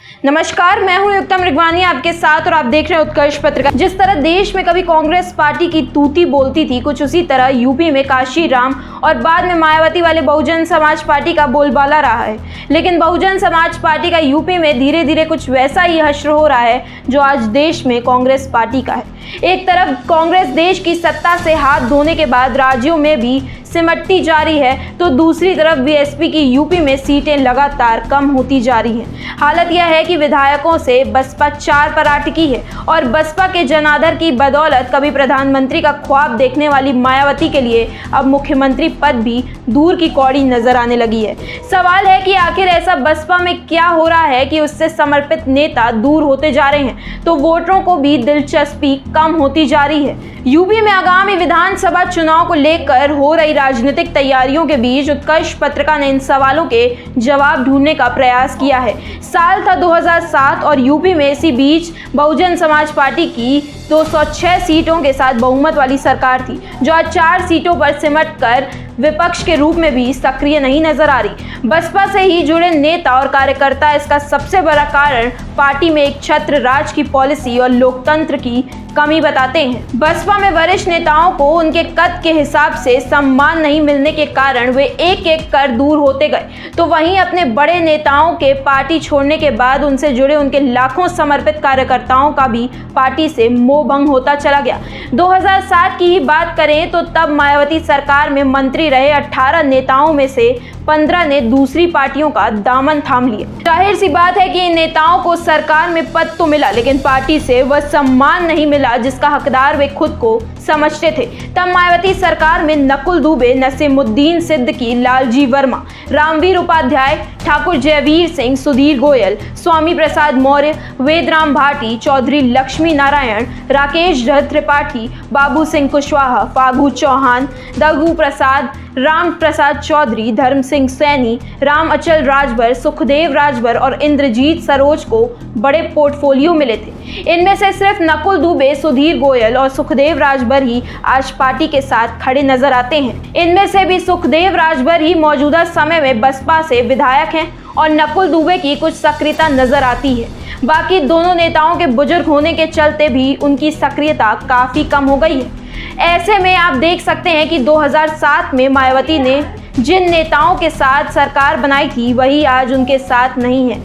नमस्कार, मैं हूं युक्ता मृगवानी आपके साथ और आप देख रहे हैं उत्कर्ष पत्रिका। जिस तरह देश में कभी कांग्रेस पार्टी की तूती बोलती थी, कुछ उसी तरह यूपी में काशी राम और बाद में मायावती वाले बहुजन समाज पार्टी का बोलबाला रहा है। लेकिन बहुजन समाज पार्टी का यूपी में धीरे धीरे कुछ वैसा ही हश्र हो रहा है जो आज देश में कांग्रेस पार्टी का है। एक तरफ कांग्रेस देश की सत्ता से हाथ धोने के बाद राज्यों में भी सिमटती जा रही है, तो दूसरी तरफ बीएसपी की यूपी में सीटें लगातार कम होती जा रही हैं। हालत यह है कि विधायकों से बसपा 4 पर आ टिकी है और बसपा के जनाधार की बदौलत कभी प्रधानमंत्री का ख्वाब देखने वाली मायावती के लिए अब मुख्यमंत्री पद भी दूर की कौड़ी नजर आने लगी है। सवाल है कि आखिर ऐसा बसपा में क्या हो रहा है कि उससे समर्पित नेता दूर होते जा रहे हैं, तो वोटरों को भी दिलचस्पी कम होती जा रही है। यूपी में आगामी विधानसभा चुनाव को लेकर हो रही राजनीतिक तैयारियों के बीच उत्कर्ष पत्रिका ने इन सवालों के जवाब ढूंढने का प्रयास किया है। साल था 2007 और यूपी में इसी बीच बहुजन समाज पार्टी की 206 सीटों के साथ बहुमत वाली सरकार थी, जो आज 4 सीटों पर सिमटकर विपक्ष के रूप में भी सक्रिय नहीं नजर आ रही। बसपा से ही जुड़े नेता और कार्यकर्ता इसका सबसे बड़ा कारण पार्टी में एक छत्र राज की पॉलिसी और लोकतंत्र की कमी बताते हैं। बसपा में वरिष्ठ नेताओं को उनके कद के हिसाब से सम्मान नहीं मिलने के कारण वे एक एक कर दूर होते गए, तो वहीं अपने बड़े नेताओं के पार्टी छोड़ने के बाद उनसे जुड़े उनके लाखों समर्पित कार्यकर्ताओं का भी पार्टी से मोहभंग होता चला गया। 2007 की ही बात करें तो तब मायावती सरकार में मंत्री रहे 18 नेताओं में से 15 ने दूसरी पार्टियों का दामन थाम लिया। जाहिर सी बात है कि इन नेताओं को सरकार में पद तो मिला, लेकिन पार्टी से वह सम्मान नहीं मिला जिसका हकदार वे खुद को समझते थे। तब मायावती सरकार में नकुल दुबे, नसीमुद्दीन सिद्दीकी, लालजी वर्मा, रामवीर उपाध्याय, ठाकुर जयवीर सिंह, सुधीर गोयल, स्वामी प्रसाद मौर्य, वेदराम भाटी, चौधरी लक्ष्मी नारायण, राकेश त्रिपाठी, बाबू सिंह कुशवाहा, फागू चौहान, दगू प्रसाद, राम प्रसाद चौधरी, धर्म सिंह सैनी, राम अचल राजभर, सुखदेव राजभर और इंद्रजीत सरोज को बड़े पोर्टफोलियो मिले थे। इनमें से सिर्फ नकुल दुबे, सुधीर गोयल और सुखदेव राजभर ही आज पार्टी के साथ खड़े नजर आते हैं। इनमें से भी सुखदेव राजभर ही मौजूदा समय में बसपा से विधायक हैं और नकुल दुबे की कुछ सक्रियता नजर आती है। बाकी दोनों नेताओं के बुजुर्ग होने के चलते भी उनकी सक्रियता काफी कम हो गई है। ऐसे में आप देख सकते हैं कि 2007 में मायावती ने जिन नेताओं के साथ सरकार बनाई थी वही आज उनके साथ नहीं है।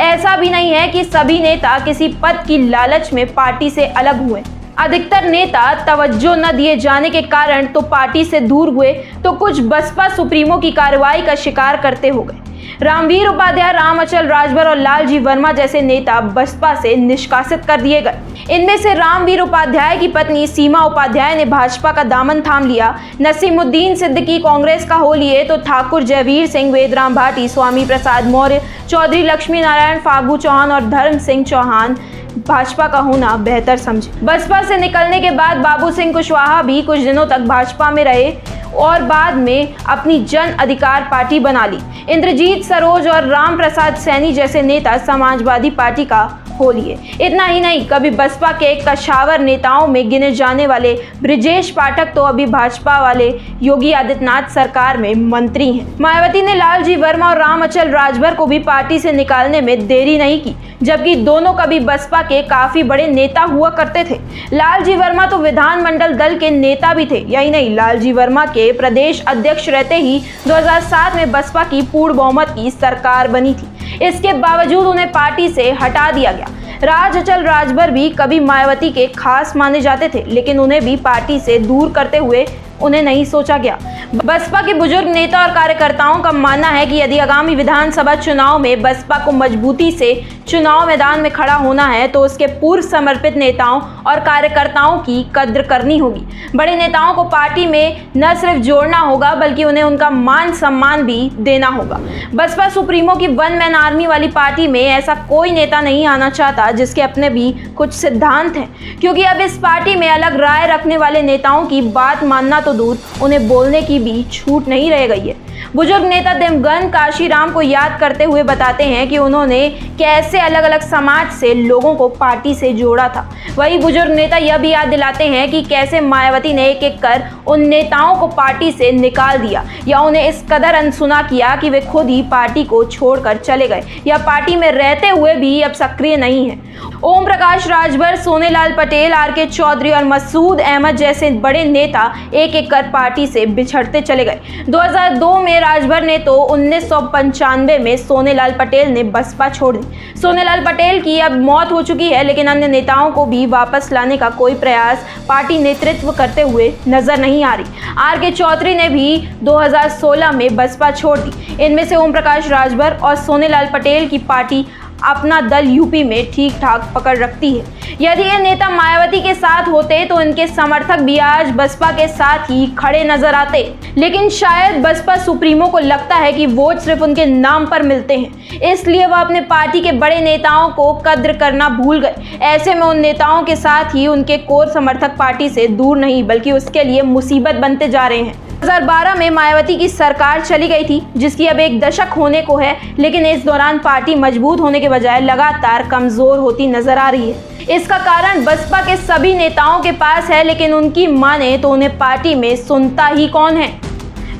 ऐसा भी नहीं है कि सभी नेता किसी पद की लालच में पार्टी से अलग हुए। अधिकतर नेता तवज्जो न दिए जाने के कारण तो पार्टी से दूर हुए, तो कुछ बसपा सुप्रीमो की कार्रवाई का शिकार करते हो गए। रामवीर उपाध्याय, राम अचल राजभर और लालजी वर्मा जैसे नेता बसपा से निष्कासित कर दिए गए। इनमें से रामवीर उपाध्याय की पत्नी सीमा उपाध्याय ने भाजपा का दामन थाम लिया। नसीमुद्दीन सिद्दीकी कांग्रेस का हो लिए, तो ठाकुर जयवीर सिंह, वेदराम भाटी, स्वामी प्रसाद मौर्य, चौधरी लक्ष्मी नारायण, फागू चौहान और धर्म सिंह चौहान भाजपा का होना बेहतर समझे। बसपा से निकलने के बाद बाबू सिंह कुशवाहा भी कुछ दिनों तक भाजपा में रहे और बाद में अपनी जन अधिकार पार्टी बना ली। इंद्रजीत सरोज और राम प्रसाद सैनी जैसे नेता समाजवादी पार्टी का हो लिए। इतना ही नहीं, कभी बसपा के कशावर नेताओं में गिने जाने वाले ब्रिजेश पाठक तो अभी भाजपा वाले योगी आदित्यनाथ सरकार में मंत्री हैं। मायावती ने लालजी वर्मा और राम अचल राजभर को भी पार्टी से निकालने में देरी नहीं की, जबकि दोनों कभी बसपा के काफी बड़े नेता हुआ करते थे। लालजी वर्मा तो विधानमंडल दल के नेता भी थे। यही नहीं, लालजी वर्मा के प्रदेश अध्यक्ष रहते ही 2007 में बसपा की पूर्ण बहुमत की सरकार बनी थी। इसके बावजूद उन्हें पार्टी से हटा दिया गया। राज अचल राजभर भी कभी मायावती के खास माने जाते थे, लेकिन उन्हें भी पार्टी से दूर करते हुए उन्हें नहीं सोचा गया। बसपा के बुजुर्ग नेता और कार्यकर्ताओं का मानना है कि यदि आगामी विधानसभा चुनाव में बसपा को मजबूती से चुनाव मैदान में खड़ा होना है, तो उसके पूर्व समर्पित नेताओं और कार्यकर्ताओं की कद्र करनी होगी। बड़े नेताओं को पार्टी में न सिर्फ जोड़ना होगा, बल्कि उन्हें उनका मान सम्मान भी देना होगा। बसपा सुप्रीमो की वन मैन आर्मी वाली पार्टी में ऐसा कोई नेता नहीं आना चाहता जिसके अपने भी कुछ सिद्धांत हैं, क्योंकि अब इस पार्टी में अलग राय रखने वाले नेताओं की बात मानना तो दूर, उन्हें बोलने की भी छूट नहीं रह गई है। बुजुर्ग नेता दिवंगत काशी राम को याद करते हुए बताते हैं कि उन्होंने कैसे अलग अलग समाज से लोगों को पार्टी से जोड़ा था। वही बुजुर्ग नेता यह भी याद दिलाते हैं कि कैसे मायावती ने एक एक कर उन नेताओं को पार्टी से निकाल दिया या उन्हें इस कदर अनसुना किया कि वे खुद ही पार्टी को छोड़कर चले गए या पार्टी में रहते हुए भी अब सक्रिय नहीं है। ओम प्रकाश राजभर, सोनेलाल पटेल, आर.के. चौधरी और मसूद अहमद जैसे बड़े नेता एक एक कर पार्टी से बिछड़ते चले गए। 2002 में राजभर ने तो 1995 में सोनेलाल पटेल ने बसपा छोड़ दी। सोनेलाल पटेल की अब मौत हो चुकी है, लेकिन अन्य नेताओं को भी वापस लाने का कोई प्रयास पार्टी नेतृत्व करते हुए नजर नहीं आ रही। आर.के. चौधरी ने भी 2016 में बसपा छोड़ दी। इनमें से ओम प्रकाश राजभर और सोनेलाल पटेल की पार्टी अपना दल यूपी में ठीक ठाक पकड़ रखती है। यदि ये नेता मायावती के साथ होते तो इनके समर्थक भी आज बसपा के साथ ही खड़े नजर आते, लेकिन शायद बसपा सुप्रीमो को लगता है कि वोट सिर्फ उनके नाम पर मिलते हैं, इसलिए वह अपने पार्टी के बड़े नेताओं को कद्र करना भूल गए। ऐसे में उन नेताओं के साथ ही उनके कोर समर्थक पार्टी से दूर नहीं बल्कि उसके लिए मुसीबत बनते जा रहे हैं। 2012 में मायावती की सरकार चली गई थी, जिसकी अब एक दशक होने को है, लेकिन इस दौरान पार्टी मजबूत होने के बजाय लगातार कमजोर होती नजर आ रही है। इसका कारण बसपा के सभी नेताओं के पास है, लेकिन उनकी माने तो उन्हें पार्टी में सुनता ही कौन है।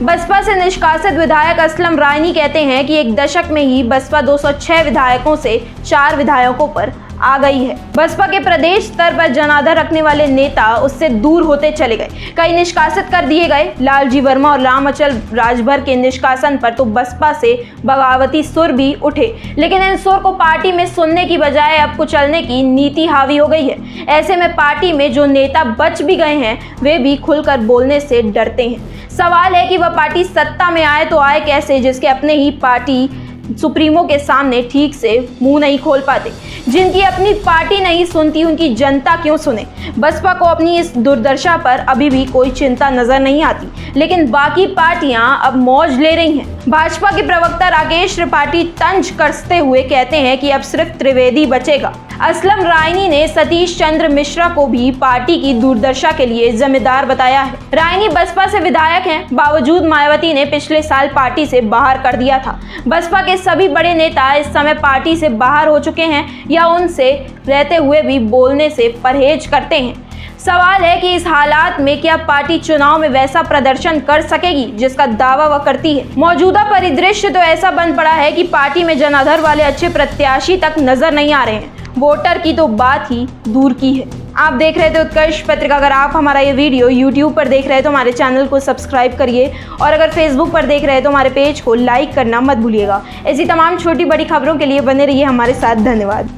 बसपा से निष्कासित विधायक असलम रायनी कहते हैं कि एक दशक में ही बसपा 206 विधायकों से 4 विधायकों पर आ गई है। बसपा के प्रदेश स्तर पर जनाधार रखने वाले नेता उससे दूर होते चले गए, कई निष्कासित कर दिए गए। लालजी वर्मा और रामअचल राजभर के निष्कासन पर तो बसपा से बगावती सुर भी उठे, लेकिन इन सुर को पार्टी में सुनने की बजाय अब कुचलने की नीति हावी हो गई है। ऐसे में पार्टी में जो नेता बच भी गए हैं वे भी खुलकर बोलने से डरते हैं। सवाल है कि वह पार्टी सत्ता में आए तो आए कैसे, जिसके अपने ही पार्टी सुप्रीमो के सामने ठीक से मुंह नहीं खोल पाते। जिनकी अपनी पार्टी नहीं सुनती उनकी जनता क्यों सुने। बसपा को अपनी इस दुर्दशा पर अभी भी कोई चिंता नजर नहीं आती, लेकिन बाकी पार्टियां अब मौज ले रही हैं। भाजपा के प्रवक्ता राकेश त्रिपाठी तंज कसते हुए कहते हैं कि अब सिर्फ त्रिवेदी बचेगा। असलम रायनी ने सतीश चंद्र मिश्रा को भी पार्टी की दुर्दशा के लिए जिम्मेदार बताया है। रायनी बसपा से विधायक हैं, बावजूद मायावती ने पिछले साल पार्टी से बाहर कर दिया था। बसपा के सभी बड़े नेता इस समय पार्टी से बाहर हो चुके हैं या उनसे रहते हुए भी बोलने से परहेज करते हैं। सवाल है कि इस हालात में क्या पार्टी चुनाव में वैसा प्रदर्शन कर सकेगी जिसका दावा वह करती है। मौजूदा परिदृश्य तो ऐसा बन पड़ा है कि पार्टी में जनाधार वाले अच्छे प्रत्याशी तक नजर नहीं आ रहे हैं, वोटर की तो बात ही दूर की है। आप देख रहे थे उत्कर्ष पत्रिका। अगर आप हमारा ये वीडियो YouTube पर देख रहे हैं तो हमारे चैनल को सब्सक्राइब करिए, और अगर Facebook पर देख रहे हैं तो हमारे पेज को लाइक करना मत भूलिएगा। ऐसी तमाम छोटी बड़ी खबरों के लिए बने रहिए हमारे साथ। धन्यवाद।